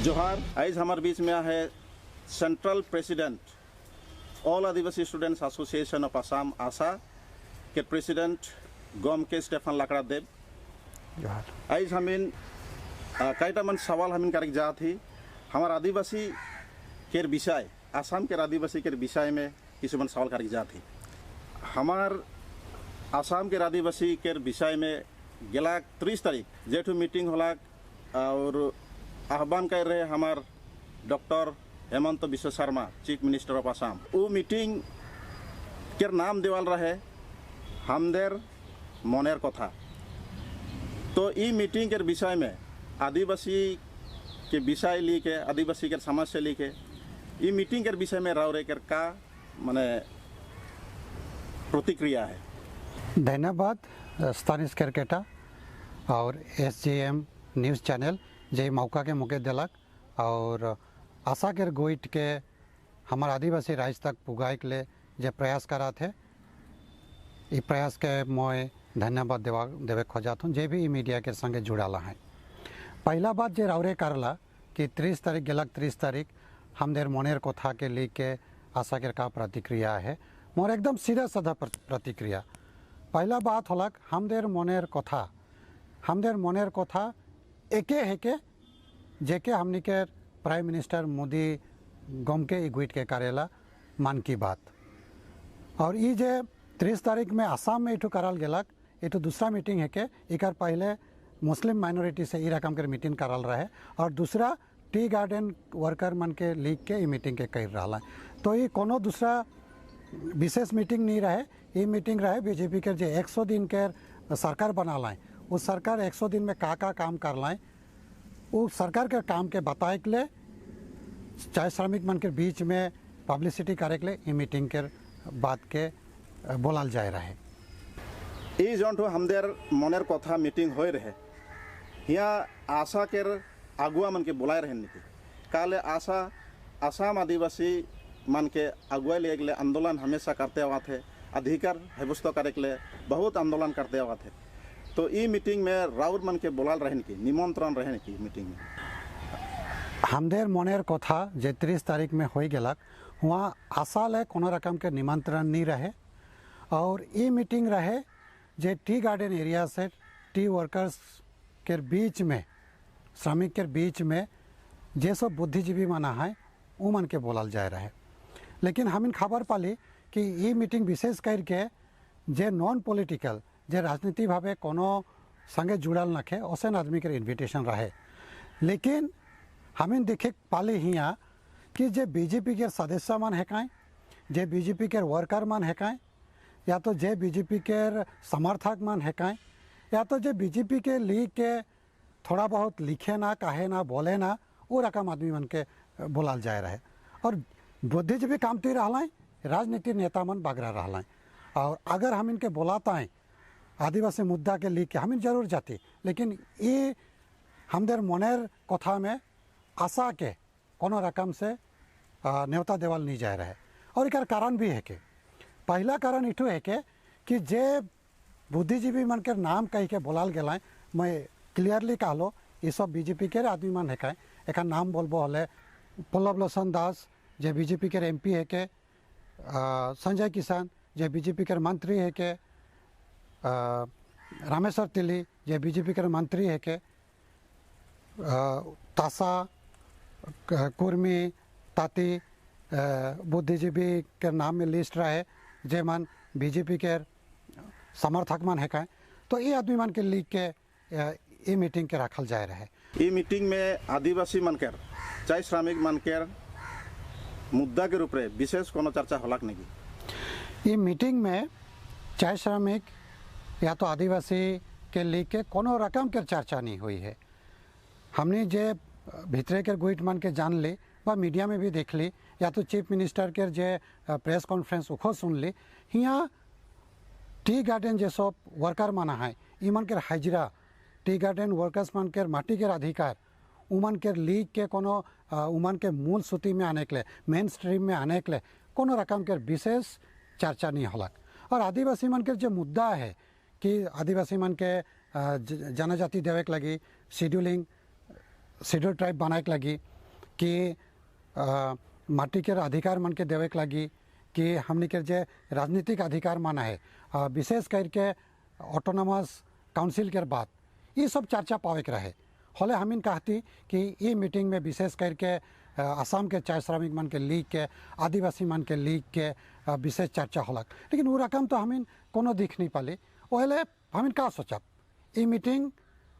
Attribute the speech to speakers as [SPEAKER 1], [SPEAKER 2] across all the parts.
[SPEAKER 1] जोहार। आज हमारे बीच में है central president all Adivasi students association of Assam आसा के प्रेसिडेंट गोम के स्टेफन लाकड़ा देव। आज हमिन कईटा मन सवाल हमिन करके जा थी हमारे आदिवासी के विषय आसाम के आदिवासी के विषय में किसी मन सवाल करके जा थी। हमार आसाम के आदिवासी के विषय में गेला 30 तारीख जेठू मीटिंग होला और आह्वान कर रहे हमार doctor Hemant Biswa Sharma chief minister of Assam. वो मीटिंग के नाम देवाल रहे हमदेर मनेर कथा। तो ई मीटिंग के विषय में आदिवासी के विषय लिखे आदिवासी के समस्या लिखे ई मीटिंग के विषय में रावरे कर का माने प्रतिक्रिया है।
[SPEAKER 2] धन्यवाद स्थानीय क्रिकेटा और SGM न्यूज़ चैनल जे मौका के मुके दिलक और आशा के गोइट के हमार आदिवासी राज्य तक पुगाए के लिए जे प्रयास करा थे ये प्रयास के मैं धन्यवाद देवे खोजात हूँ जे भी मीडिया के संगे जुड़ाला है। पहला बात जे रावरे करला कि 30 तारीख गेलक 30 तारीख हम देर मनेर कथा के लिए के आशा के का प्रतिक्रिया है मोर एकदम सीधा साधा प्रतिक्रिया। पहला बात होलक हम देर मनेर कथा एके है के जेके हमनी के प्राइम मिनिस्टर मोदी गम के इग्विट के करेला मन की बात। और ये जे 30 तारीख में आसाम में इठू करल गेलक इठू दूसरा मीटिंग है के इकर पहले मुस्लिम माइनॉरिटी से ई रकम के मीटिंग करल रहे और दूसरा टी गार्डन वर्कर मन के लीग के मीटिंग के कर रहा है। तो ये कोनो दूसरा विशेष मीटिंग नहीं रहे, ये मीटिंग रहे बीजेपी के जे 100 दिन के सरकार बना लाए उस सरकार 100 दिन में का काम कर लाए उस सरकार के काम के बताए के लिए चाहे श्रमिक मन के बीच में पब्लिसिटी करे के लिए ये मीटिंग के बात के बोलाल जाए रहे।
[SPEAKER 1] ये जो हमदेर मनेर कथा मीटिंग हो रहे यहाँ आशा के अगुआ मन के बुलाए रहे नीति काले आशा आसाम आदिवासी मन के अगुआ ले गए आंदोलन हमेशा करते हुआ थे अधिकार हेबुस्त करे के लिए बहुत आंदोलन करते हुआ थे। तो ई मीटिंग में राउर मन के बोलाल रहन की निमंत्रण रहन की मीटिंग में
[SPEAKER 2] हमदेर मनेर कथा जे 30 तारीख में हो गेलक वहाँ आशा ले कोनो रकम के निमंत्रण नहीं रहे और ये मीटिंग रहे जे टी गार्डन एरिया से टी वर्कर्स के बीच में श्रमिक के बीच में जे सब बुद्धिजीवी मना है वो मन के बोलाल जाए रहे। लेकिन हम खबर पाली कि ये मीटिंग विशेष करके जे नॉन पॉलिटिकल जे राजनीति भावे कोनो संगे जुड़ल नखे ओसन आदमी के इन्विटेशन रहे। लेकिन हमें देखे पाले हिया कि जे बीजेपी के सदस्य मन हेकाएँ जे बीजेपी के वर्कर मन हेकाएँ या तो जे बीजेपी के समर्थक मन हेकाएँ या तो जे बीजेपी के लीग के थोड़ा बहुत लिखे ना कहे ना बोले ना वो रकम आदमी मन के बोलाल जाए रहे। और बुद्धिजीवी कामती रहला राजनीति नेता मन बगरा रहला और अगर हम इनके बोलाता हैं आदिवासी मुद्दा के लिए हम जरूर जाती। लेकिन ये हमदेर मनेर कथा में आशा के कोनो रकम से न्योता देवल नहीं जाए रहे। और एक कारण भी है कि पहला कारण इठू है कि जे बुद्धिजीवी मन के नाम कह के बोलाल गए मैं क्लियरली कहलो ये सब बीजेपी के आदमी मन है एक नाम बोलबो हले पल्लव लोचन दास जे बीजेपी के MP है के संजय किसान जे बीजेपी के मंत्री है के रामेश्वर तिली जे बीजेपी के मंत्री है के तासा कुर्मी ताती बुद्धिजीवी के नाम में लिस्ट रहे जे मन बीजेपी के समर्थक मन है। तो ये आदमी मन के लीग के ये मीटिंग के रखल जाए रहे।
[SPEAKER 1] ये मीटिंग में आदिवासी मन के चाहे श्रमिक मन के मुद्दा के रूप में विशेष कोनो चर्चा होलक नहीं।
[SPEAKER 2] ये मीटिंग में चाहे श्रमिक या तो आदिवासी के लीग के कोनो रकम के चर्चा नहीं हुई है। हमने जे भीतरे के गोइट मन के जान ली व मीडिया में भी देख ली या तो चीफ मिनिस्टर के जे प्रेस कॉन्फ्रेंस उखो सुन ली यहाँ टी गार्डन जे सब वर्कर माना है इमन के हाजिरा टी गार्डन वर्कर्स मन के माटी के अधिकार उमन के लीग के कोनो उमन के मूल सूती में आने के लिए मेन स्ट्रीम में आने के लिए कोनो रकम के विशेष चर्चा नहीं होलक। और आदिवासी मन के जो मुद्दा है कि आदिवासी मन के जनजाति देवे के लगी शेड्यूल ट्राइब बनाए के लगी कि माटी के अधिकार मन के देवे के लगी कि हमने के जे राजनीतिक अधिकार माना है विशेष करके ऑटोनोमस काउंसिल के बात ये सब चर्चा पावे के रहे हले हमिन कहती कि ये मीटिंग में विशेष करके असम के चाय श्रमिक मन के लीग के आदिवासी मन के लीग के विशेष चर्चा होलक लेकिन वो रकम तो हमिन कोनो दिख नहीं पाली ओहले हमिन का सोचब ये मीटिंग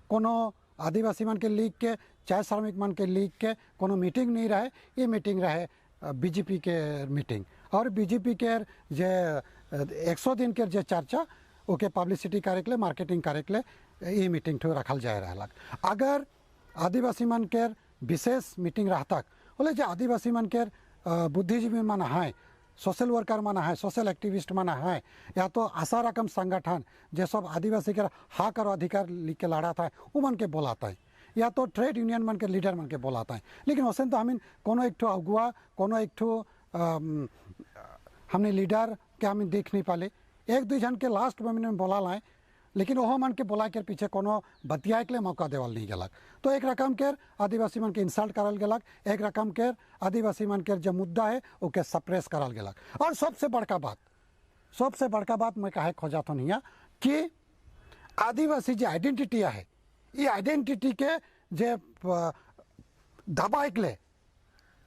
[SPEAKER 2] कोनो आदिवासी मन के लीग के चाय श्रमिक मन के लीग के कोनो मीटिंग नहीं रहे ये मीटिंग रहे बीजेपी के मीटिंग और बीजेपी के जे 100 दिन के जे चर्चा ओके पब्लिसिटी करे के लिए मार्केटिंग करे के लिए ये मीटिंग ठो रखल जाए रहलक अगर आदिवासी मन के विशेष मीटिंग रहतक बोले जो आदिवासी मन के बुद्धिजीवी मन है सोशल वर्कर मन है सोशल एक्टिविस्ट मन है या तो आशा रकम संगठन जे सब आदिवासी के हक और अधिकार लिख के लड़ा था वो मन के बोलाता है या तो ट्रेड यूनियन मन के लीडर मन के बोलाता है लेकिन वैसे तो हमें कोनो एक ठो अगुआ कोनो एक ठो हमने लीडर के हमें देख नहीं पाले एक दो जन के लास्ट में बोला लाए लेकिन वह मन के बोला के पीछे कोनो बतिया के लिए मौका देवल नहीं गलक तो एक रकम के आदिवासी मन के इंसल्ट करल गलक एक रकम के आदिवासी मन के जो मुद्दा है ओके सप्रेस करल गलक और सबसे बड़का बात मैं कहे खोजा तो नहीं कि आदिवासी जो आइडेंटिटी है ये आइडेंटिटी के जे दबाए के लिए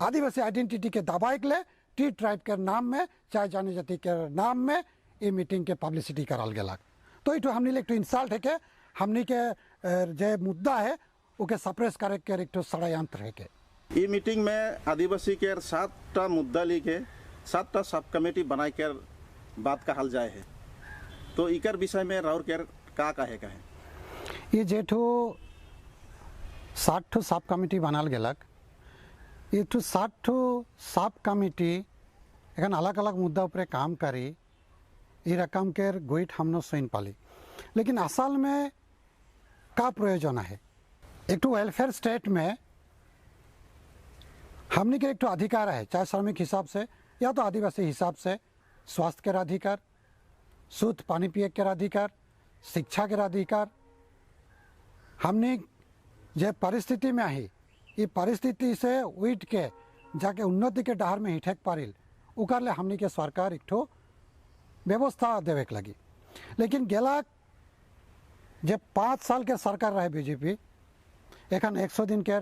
[SPEAKER 2] आदिवासी आइडेंटिटी के दबाए के लिए टी ट्राइब के नाम में चाहे जाने जाति के नाम में ये मीटिंग के पब्लिसिटी करल गलक तो ये हमने एक इंसल्ट है के हमने के जे मुद्दा है ओके सप्रेस करे के एक षड्यंत्र है के
[SPEAKER 1] ये मीटिंग में आदिवासी के 7टा मुद्दा लेके 7टा सब कमेटी बनाए के बात कहल जाए है तो इकर विषय में राउर के का कहे का है
[SPEAKER 2] ये जेठो 60 सब कमेटी बनाल गलक ये 60 सब कमेटी एखन अलग अलग मुद्दा ऊपर काम करी ये रकम के गोइट हमने सुन पाली लेकिन असल में का प्रयोजन है एक वेलफेयर स्टेट में हमने के एक अधिकार है चाहे श्रमिक हिसाब से या तो आदिवासी हिसाब से स्वास्थ्य के अधिकार शुद्ध पानी पिए के अधिकार शिक्षा के अधिकार हमने जे परिस्थिति में आई ये परिस्थिति से उठ के जाके उन्नति के डहर में हिठक पारिल उकर ले हमने के सरकार एक व्यवस्था देवे के लगी लेकिन गेला जब 5 साल के सरकार रहे बीजेपी एखन 100 दिन के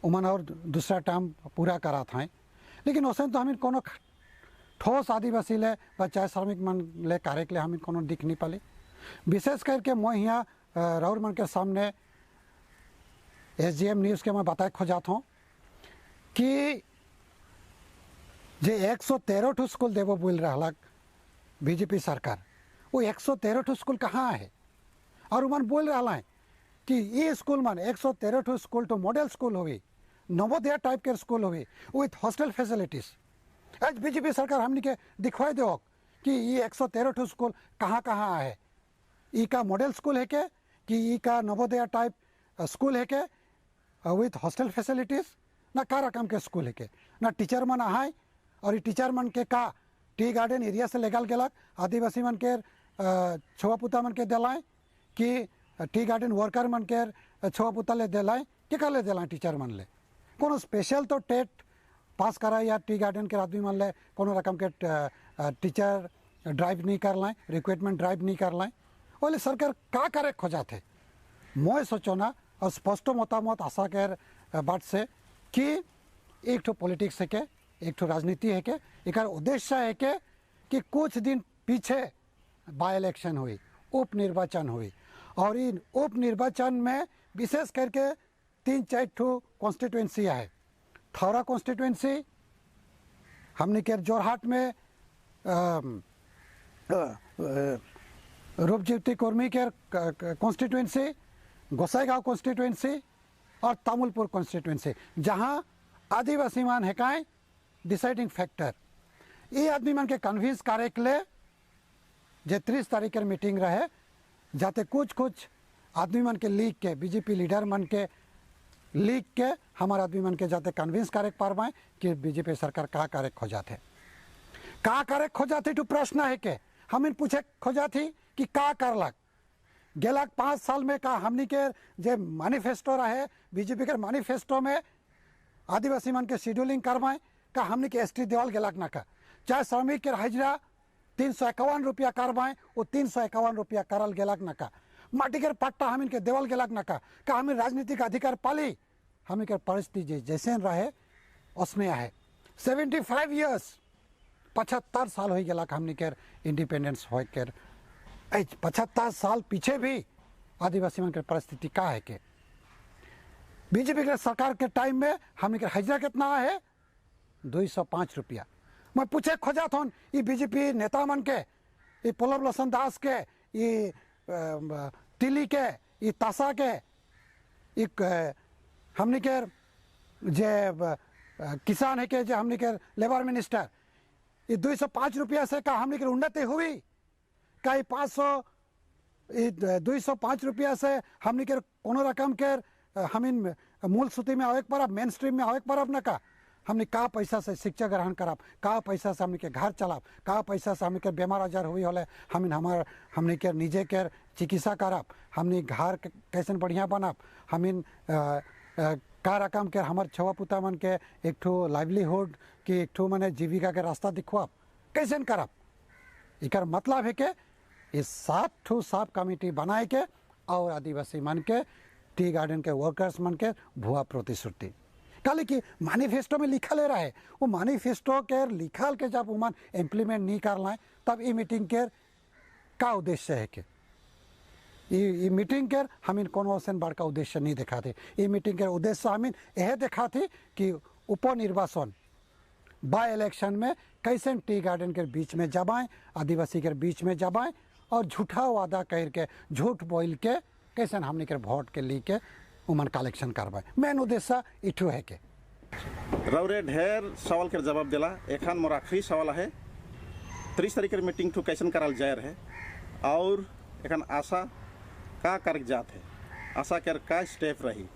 [SPEAKER 2] उमन और दूसरा टर्म पूरा करा था लेकिन उसे तो हमें कोनो ठोस आदिवासी ले चाहे श्रमिक मन ले कार्य के लिए हमें कोनो दिख नहीं पाली विशेष करके मैं यहाँ राउर मन के सामने SGM न्यूज़ के मैं बताए खोजाता हूँ कि जे 113 स्कूल देवो बोल रहा बीजेपी सरकार वो 113 स्कूल कहाँ है और मन बोल रहा है कि ये स्कूल मन 113 स्कूल तो मॉडल स्कूल हुई नवोदय टाइप के स्कूल हुई विथ हॉस्टल फैसिलिटीज आज बीजेपी सरकार हमने के दिखवाई दो कि ये 113 स्कूल कहाँ कहाँ है ई का मॉडल स्कूल है के कि ई का नवोदय टाइप स्कूल है के विथ हॉस्टल फैसिलिटीज ना का रकम के स्कूल है के ना टीचर मन आए और ये टीचर मन के का टी गार्डन एरिया से लेगल गलक आदिवासी मन के छुआ पुता मन के दिलाए कि टी गार्डन वर्कर मन के छुआ पुता ले दिलाए के का ले दिलाए टीचर मन ले कोनो स्पेशल तो टेट पास करा या टी गार्डन के आदमी मन ले कोनो रकम के टीचर ड्राइव नहीं कर लाए रिक्रूटमेंट ड्राइव नहीं कर लाए बोले सरकार का करे खोजा थे मैं सोचो ना और स्पष्ट मतामत आशा के बात से कि एक तो पॉलिटिक्स है के एक तो राजनीति है के एक उद्देश्य है के कि कुछ दिन पीछे बाई इलेक्शन हुई उप निर्वाचन हुई और इन उप निर्वाचन में विशेष करके 3-4 कॉन्स्टिट्यूंसी है थौरा कॉन्स्टिट्यूंसी हमने के जोरहाट में रूपज्योति कुर्मी के कॉन्स्टिट्यूंसी गोसाईगांव कॉन्स्टिट्यूंसी और तामुलपुर कॉन्स्टिट्यूंसी जहां आदिवासी मान है काए डिसाइडिंग फैक्टर ये आदमी मन के कन्विंस करे के लिए जे 30 तारीख के मीटिंग रहे जाते कुछ आदमी मन के लीग के बीजेपी लीडर मन के लीग के हमारे आदमी मन के जाते कन्विंस करे पारवाए कि बीजेपी सरकार का करे खोजाते का करे खोजाते तो प्रश्न है के हम इन पूछे खोजाती कि का करलक गेला 5 साल में का हमनी के जे मैनिफेस्टो रहे बीजेपी के मैनिफेस्टो में आदिवासी मन के शेड्यूलिंग करवाएं का हमने के एसटी देवल गेलाक ना का चाहे श्रमिक के हाजिरा 351 रुपया करवाएं वो 351 रुपया करल गेलाक ना का माटी के पट्टा हम इनके देवल गेलाक ना का हमें राजनीतिक अधिकार पाली हमें के परिस्थिति जैसे रहे उसमें है 75 ईयर्स 75 साल हो गया हमने के इंडिपेंडेंस हो के 75 साल पीछे भी आदिवासी मन के परिस्थिति का है के बीजेपी के सरकार के टाइम में हमने के हाजिरा कितना है 205 रुपया मैं पूछे खोजा था ये बीजेपी नेता मन के ये पल्लव लोचन दास के ये तिली के ये तासा के ये हमने के जे किसान है के जो हमने के लेबर मिनिस्टर ये 205 रुपया से का हमने के उन्नति हुई का 205 रुपया से हमने के कोनो रकम के हम मूल सूती में आवे परब मेन स्ट्रीम में आवे परब ना का हमने का पैसा से शिक्षा ग्रहण करब का पैसा से हमने के घर चलाब का पैसा से हमने के बीमार आजार हुई होले हमने के निजे के चिकित्सा करब हमने घर कैसे बढ़िया बनब हम का रकम के हमार छवा पुता मन के एक ठो लाइवलीहुड की एक ठो मने जीविका के रास्ता दिखवाब कैसे करब इकर मतलब है कि इस 7 ठो सब कमेटी बनाए के और आदिवासी मन के टी गार्डन के वर्कर्स मन के भुआ प्रतिश्रुति काले कि मैनिफेस्टो में लिखल है रहे वो मैनिफेस्टो के लिखल के जब उमन इम्प्लीमेंट नहीं कर लाए तब ये मीटिंग के का उद्देश्य है कि ये मीटिंग के हम कोनो से बड़का उद्देश्य नहीं देखा थे ये मीटिंग के उद्देश्य हम यह देखा थी कि उपनिर्वाचन बाय इलेक्शन में कैसे टी गार्डन के बीच में जबाएं आदिवासी के बीच में जबाएं और झूठा वादा कर के झूठ बोल के कैसे हमने के वोट के ली के उमन कलेक्शन करवाए मेन उद्देश्य इठू है के
[SPEAKER 1] रौरे ढेर सवाल के जवाब दिला एखान मोर आखिरी सवाल है 30 तारीख मीटिंग ठू कैसे कराल जाए रहे और एखान आशा का कागजात है आशा के का स्टेप रही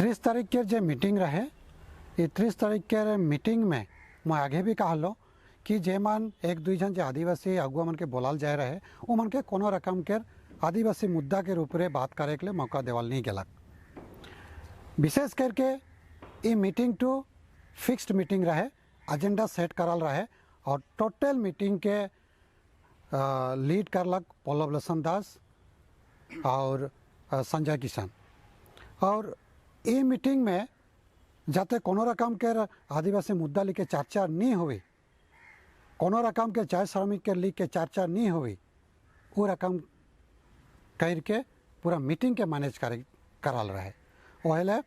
[SPEAKER 2] 30 तारीख के जो मीटिंग रहे ये 30 तारीख के मीटिंग में मैं आगे भी कहा लो कि जे मन एक दुई जन जो आदिवासी अगुआ मन के बोलाल जाए रहे वो मन के कोनो रकम के आदिवासी मुद्दा के रूप में बात करे के लिए मौका देवल नहीं गलक विशेष करके ये मीटिंग टू फिक्स्ड मीटिंग रहे एजेंडा सेट करल रहे और टोटल मीटिंग के लीड करलक पल्लव लोचन दास और संजय किसान और ये मीटिंग में जाते कोनो रकम के आदिवासी मुद्दा लेके चर्चा नहीं हुई कोनो रकम के चाहे श्रमिक के लेके चर्चा नहीं हुई वो रकम करके पूरा मीटिंग के मैनेज कराल रहे वह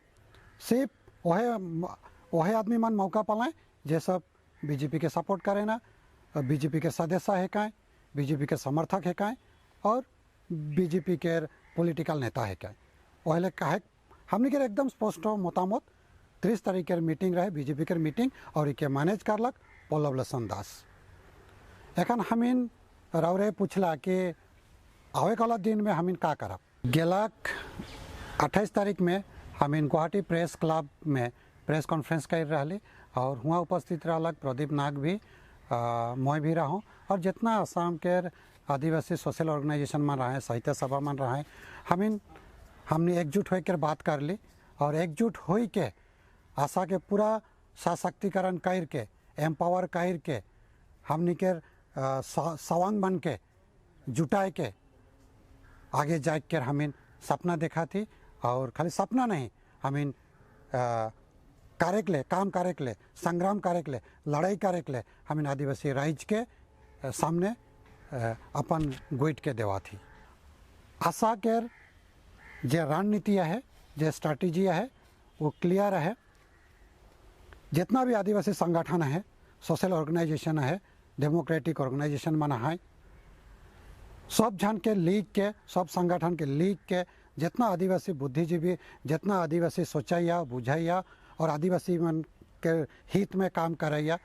[SPEAKER 2] सिर्फ वह आदमी मन मौका पालाए जे सब बीजेपी के सपोर्ट करे ना बीजेपी के सदस्य है काएँ बीजेपी के समर्थक है काएँ और बीजेपी के पॉलिटिकल नेता है काएँ वह कहे हमने के एकदम स्पष्ट मतामत 30 तारीख के मीटिंग रहे बीजेपी के मीटिंग और इके मैनेज करलक पल्लव लोचन दास एखन हमीन रौरे पूछला कि आवे वाला दिन में हमीन का करब गेलाक 28 तारीख में हमीन गुवाहाटी प्रेस क्लब में प्रेस कॉन्फ्रेंस कर रही और वहाँ उपस्थित रहलक प्रदीप नाग भी मैं भी रहूँ और जितना असम के आदिवासी सोशल ऑर्गेनाइजेशन में रहे साहित्य सभा में रहे हमने एकजुट होकर बात कर ली और एकजुट हो के आशा के पूरा सशक्तिकरण करके एम्पावर करके हमने के सवांग बन के जुटाए के आगे जा कर हमें सपना देखा थी और खाली सपना नहीं हमें कार्य के लिए काम कार्य के लिए संग्राम कार्य के लिए लड़ाई कार्य के लिए हमें आदिवासी राइज के सामने अपन गोइट के देवा थी आशा के जो रणनीतियाँ है जो स्ट्रैटेजी है वो क्लियर है जितना भी आदिवासी संगठन है सोशल ऑर्गेनाइजेशन है डेमोक्रेटिक ऑर्गेनाइजेशन माना है सब जन के लीग के सब संगठन के लीग के जितना आदिवासी बुद्धिजीवी जितना आदिवासी सोचैया बुझैया और आदिवासी मन के हित में काम करैया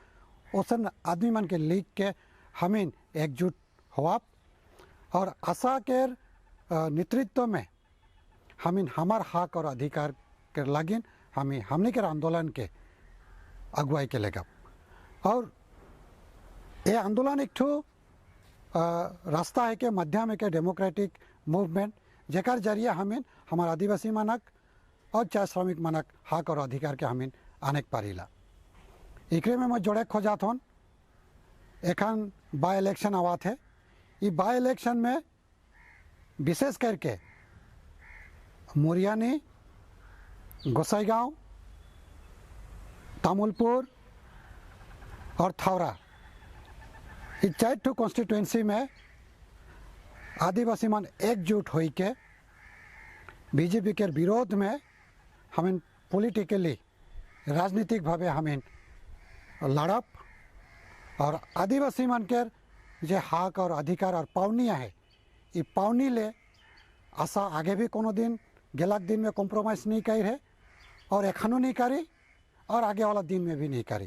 [SPEAKER 2] ओसन आदमी मन के लीग के हमें एकजुट हुआ और आशा के नेतृत्व में हमें हमार हक और अधिकार के लगिन हमने के आंदोलन के अगुवाई के लेगा और ये आंदोलन एक ठो रास्ता है के माध्यम है के डेमोक्रेटिक मूवमेंट जेकर जरिए हमें हमारे आदिवासी मानक और चाहे श्रमिक मनक हक और अधिकार के हमीन आने पारिला। इकरे में मैं जोड़े खोजात हूँ एखन बाई इलेक्शन आवात है। ये बाई इलेक्शन में विशेष करके मुरियानी, गोसाईगांव, तामुलपुर और थावरा, ये 4 कॉन्स्टिट्यूएंसी में आदिवासी मन एकजुट होई के बीजेपी के विरोध में हमें पॉलिटिकली राजनीतिक भावे हमें लड़प और आदिवासी मन के जे हक और अधिकार और पावनिया है, ये पावनी ले आशा आगे भी कोनो दिन गेलाक दिन में कॉम्प्रोमाइज़ नहीं करी है और एखनो नहीं करी और आगे वाला दिन में भी नहीं करी।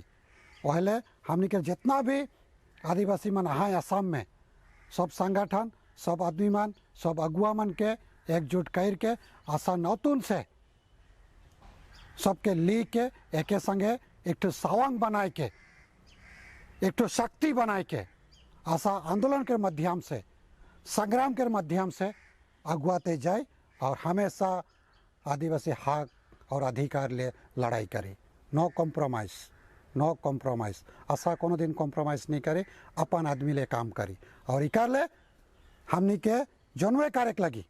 [SPEAKER 2] पहले हमने के जितना भी आदिवासी मन है आसाम में सब संगठन, सब आदमी मन, सब अगुआ मन के एकजुट कर के आशा नौतुन से सबके ली के एक संगे एक सावंग बनाए के एक शक्ति बनाए के आशा आंदोलन के माध्यम से, संग्राम के माध्यम से अगुआते जाए और हमेशा आदिवासी हक और अधिकार ले लड़ाई करे। No compromise, no compromise. आशा कोनो दिन कॉम्प्रोमाइज़ नहीं करे, अपन आदमी ले काम करी और इकार ले हमनी के जनवे कार्यक लगी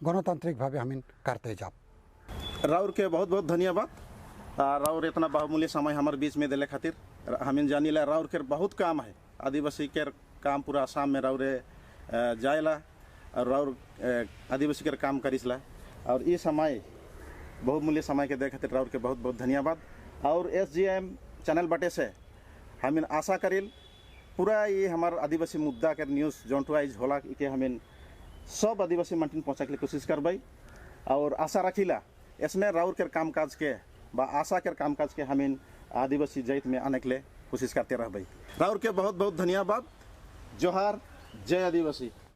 [SPEAKER 2] गणतांत्रिक भावे हम करते जाओ।
[SPEAKER 1] राउर के बहुत बहुत धन्यवाद। राउर इतना बहुमूल्य समय हमारे बीच में दिले खातिर। हमें जानी ला राउर के बहुत काम है, आदिवासी के काम पूरा आसाम में राउरे जाएला और राउर आदिवासी के काम करीसला और ये समय बहुमूल्य समय के दे खातिर राउर के बहुत बहुत धन्यवाद। और SGM चैनल बटे से हमें आशा करिल पूरा ये हमार आदिवासी मुद्दा के न्यूज़ जॉन्टवाइज होला के हमें सब आदिवासी मंटिन पहुँचा के कोशिश करबाई और आशा रखीला इसमें राउर के कामकाज के बा आशा के कामकाज के हमें आदिवासी जैत में आने के लिए कोशिश करते रह भाई। राउर के बहुत बहुत धन्यवाद। जोहार, जय आदिवासी।